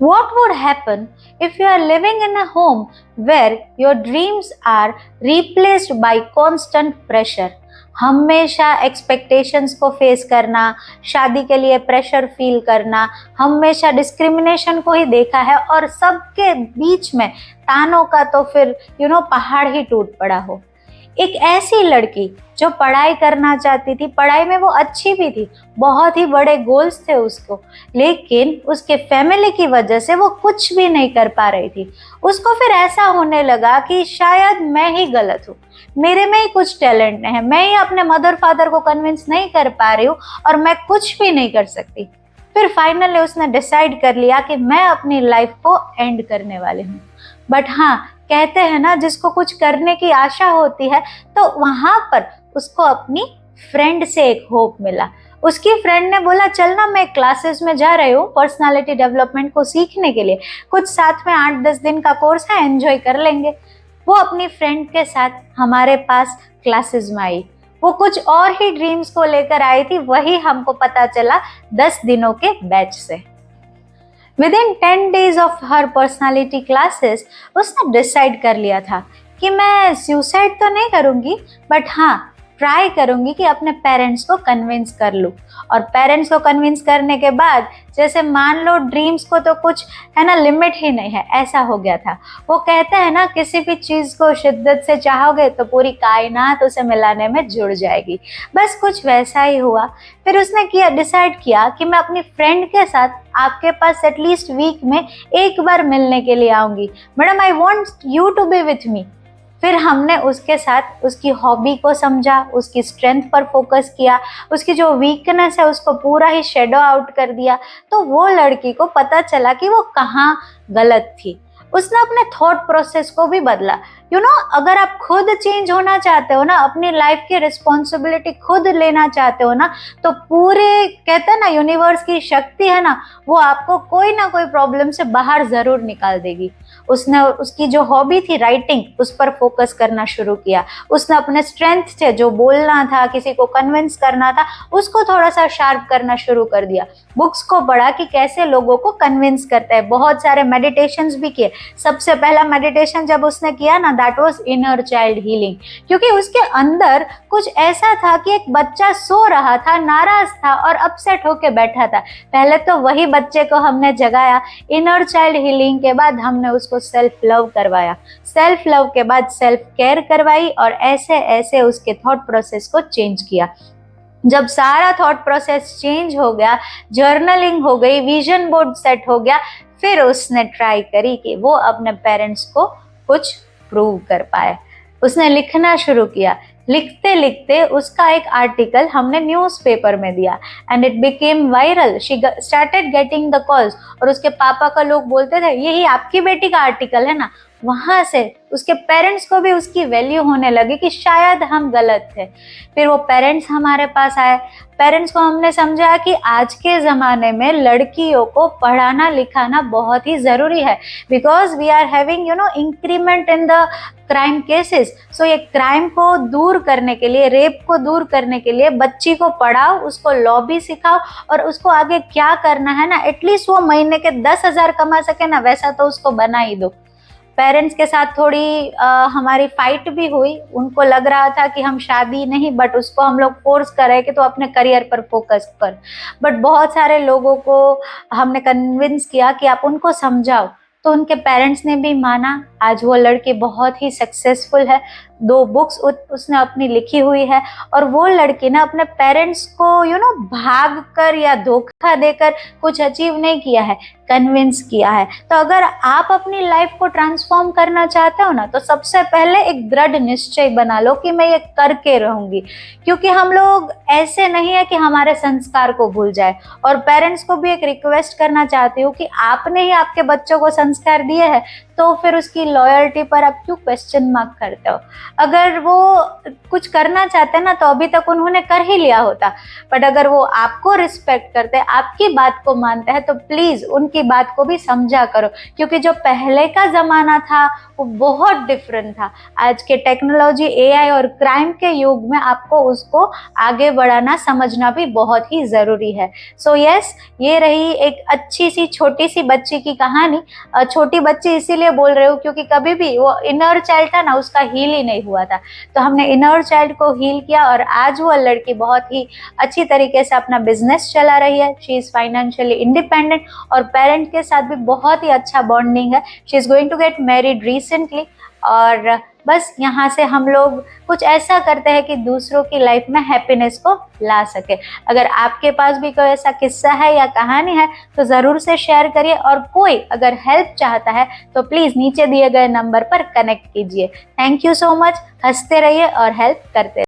What would happen if you are living in a home where your dreams are replaced by constant pressure? हमेशा expectations को face करना, शादी के लिए pressure feel करना, हमेशा डिस्क्रिमिनेशन को ही देखा है और सबके बीच में तानों का तो फिर पहाड़ ही टूट पड़ा हो। एक ऐसी लड़की जो पढ़ाई करना चाहती थी, पढ़ाई में वो अच्छी भी थी, बहुत ही बड़े गोल्स थे उसको, लेकिन उसके फैमिली की वजह से वो कुछ भी नहीं कर पा रही थी। उसको फिर ऐसा होने लगा कि शायद मैं ही गलत हूँ, मेरे में ही कुछ टैलेंट नहीं है, मैं ही अपने मदर फादर को कन्विंस नहीं कर पा रही हूँ और मैं कुछ भी नहीं कर सकती। फिर फाइनली उसने डिसाइड कर लिया कि मैं अपनी लाइफ को एंड करने वाली हूँ। बट हाँ, कहते हैं ना, जिसको कुछ करने की आशा होती है तो वहां पर उसको अपनी फ्रेंड से एक होप मिला। उसकी फ्रेंड ने बोला, चल ना, मैं क्लासेस में जा रही हूँ पर्सनालिटी डेवलपमेंट को सीखने के लिए, कुछ साथ में 8-10 दिन का कोर्स है, एंजॉय कर लेंगे। वो अपनी फ्रेंड के साथ हमारे पास क्लासेस में आई। वो कुछ और ही ड्रीम्स को लेकर आई थी, वही हमको पता चला 10 दिनों के बैच से। Within 10 days of her personality classes, उसने डिसाइड कर लिया था कि मैं सुसाइड तो नहीं करूंगी, बट हाँ, ट्राई करूंगी कि अपने पेरेंट्स को कन्विंस कर लूँ। और पेरेंट्स को कन्विंस करने के बाद, जैसे मान लो ड्रीम्स को तो कुछ है ना, लिमिट ही नहीं है, ऐसा हो गया था। वो कहते हैं ना, किसी भी चीज़ को शिद्दत से चाहोगे तो पूरी कायनात उसे मिलाने में जुड़ जाएगी। बस कुछ वैसा ही हुआ। फिर उसने डिसाइड किया कि मैं अपनी फ्रेंड के साथ आपके पास एटलीस्ट वीक में एक बार मिलने के लिए आऊँगी। Madam, I want you to be with me. फिर हमने उसके साथ उसकी हॉबी को समझा, उसकी स्ट्रेंथ पर फोकस किया, उसकी जो वीकनेस है उसको पूरा ही शेडो आउट कर दिया। तो वो लड़की को पता चला कि वो कहाँ गलत थी। उसने अपने थॉट प्रोसेस को भी बदला। अगर आप खुद चेंज होना चाहते हो ना, अपनी लाइफ की रिस्पॉन्सिबिलिटी खुद लेना चाहते हो ना, तो पूरे कहते हैं ना, यूनिवर्स की शक्ति है ना, वो आपको कोई ना कोई प्रॉब्लम से बाहर जरूर निकाल देगी। उसने उसकी जो हॉबी थी राइटिंग, उस पर फोकस करना शुरू किया। उसने अपने स्ट्रेंथ से जो बोलना था, किसी को कन्विंस करना था, उसको थोड़ा सा शार्प करना शुरू कर दिया। बुक्स को पढ़ा कि कैसे लोगों को कन्विंस करते हैं, बहुत सारे मेडिटेशंस भी किए। सबसे पहला मेडिटेशन जब उसने किया ना, that was inner child healing, क्योंकि उसके अंदर कुछ ऐसा था कि एक बच्चा सो रहा था, नाराज था और अपसेट होके बैठा था। पहले तो वही बच्चे को हमने जगाया। इनर चाइल्ड हीलिंग के बाद हमने उसको सेल्फ लव करवाया, सेल्फ लव के बाद सेल्फ केयर करवाई, और ऐसे ऐसे उसके थॉट प्रोसेस को चेंज किया। जब सारा थॉट प्रोसेस चेंज हो गया, जर्नलिंग हो गई, विजन बोर्ड सेट हो गया, फिर उसने ट्राई करी कि वो अपने पेरेंट्स को कुछ प्रूव कर पाए। उसने लिखना शुरू किया। लिखते लिखते उसका एक आर्टिकल हमने न्यूज़पेपर में दिया and it became viral. She started getting the calls, और उसके पापा का लोग बोलते थे, यही आपकी बेटी का आर्टिकल है ना। वहां से उसके पेरेंट्स को भी उसकी वैल्यू होने लगी कि शायद हम गलत थे। फिर वो पेरेंट्स हमारे पास आए। पेरेंट्स को हमने समझा कि आज के ज़माने में लड़कियों को पढ़ाना लिखाना बहुत ही ज़रूरी है, because we are having increment in the crime cases. So ये क्राइम को दूर करने के लिए, रेप को दूर करने के लिए बच्ची को पढ़ाओ, उसको लॉ भी सिखाओ, और उसको आगे क्या करना है ना, एटलीस्ट वो महीने के 10,000 कमा सके ना, वैसा तो उसको बना ही दो। पेरेंट्स के साथ थोड़ी हमारी फाइट भी हुई। उनको लग रहा था कि हम शादी नहीं, बट उसको हम लोग फोर्स कर रहे कि तो अपने करियर पर फोकस कर। बट बहुत सारे लोगों को हमने कन्विंस किया कि आप उनको समझाओ, तो उनके पेरेंट्स ने भी माना। आज वो लड़की बहुत ही सक्सेसफुल है, 2 बुक्स उसने अपनी लिखी हुई है, और वो लड़की ना अपने पेरेंट्स को भाग कर या धोखा देकर कुछ अचीव नहीं किया है, कन्विंस किया है। तो अगर आप अपनी लाइफ को ट्रांसफॉर्म करना चाहते हो ना, तो सबसे पहले एक दृढ़ निश्चय बना लो कि मैं ये करके रहूंगी, क्योंकि हम लोग ऐसे नहीं है कि हमारे संस्कार को भूल जाए। और पेरेंट्स को भी एक रिक्वेस्ट करना चाहती हूँ कि आपने ही आपके बच्चों को संस्कार दिए हैं, तो फिर उसकी लॉयल्टी पर आप क्यों क्वेश्चन मार्क करते हो। अगर वो कुछ करना चाहते हैं ना तो अभी तक उन्होंने कर ही लिया होता, बट अगर वो आपको रिस्पेक्ट करते हैं, आपकी बात को मानते हैं, तो प्लीज उनकी बात को भी समझा करो, क्योंकि जो पहले का जमाना था वो बहुत डिफरेंट था। आज के टेक्नोलॉजी, एआई और क्राइम के युग में आपको उसको आगे बढ़ाना समझना भी बहुत ही जरूरी है। सो यस, ये रही एक अच्छी सी छोटी सी बच्ची की कहानी। छोटी बच्ची इसीलिए बोल रही हूँ क्योंकि कभी भी वो इनर चाइल्ड था ना, उसका हील ही नहीं हुआ था, तो हमने इनर चाइल्ड को हील किया और आज वो लड़की बहुत ही अच्छी तरीके से अपना बिजनेस चला रही है। शी इज फाइनेंशियली इंडिपेंडेंट और पेरेंट के साथ भी बहुत ही अच्छा बॉन्डिंग है। She is going to get married recently. और बस यहाँ से हम लोग कुछ ऐसा करते हैं कि दूसरों की लाइफ में हैप्पीनेस को ला सके। अगर आपके पास भी कोई ऐसा किस्सा है या कहानी है तो ज़रूर से शेयर करिए, और कोई अगर हेल्प चाहता है तो प्लीज़ नीचे दिए गए नंबर पर कनेक्ट कीजिए। Thank you so much. हंसते रहिए और हेल्प करते रहिए।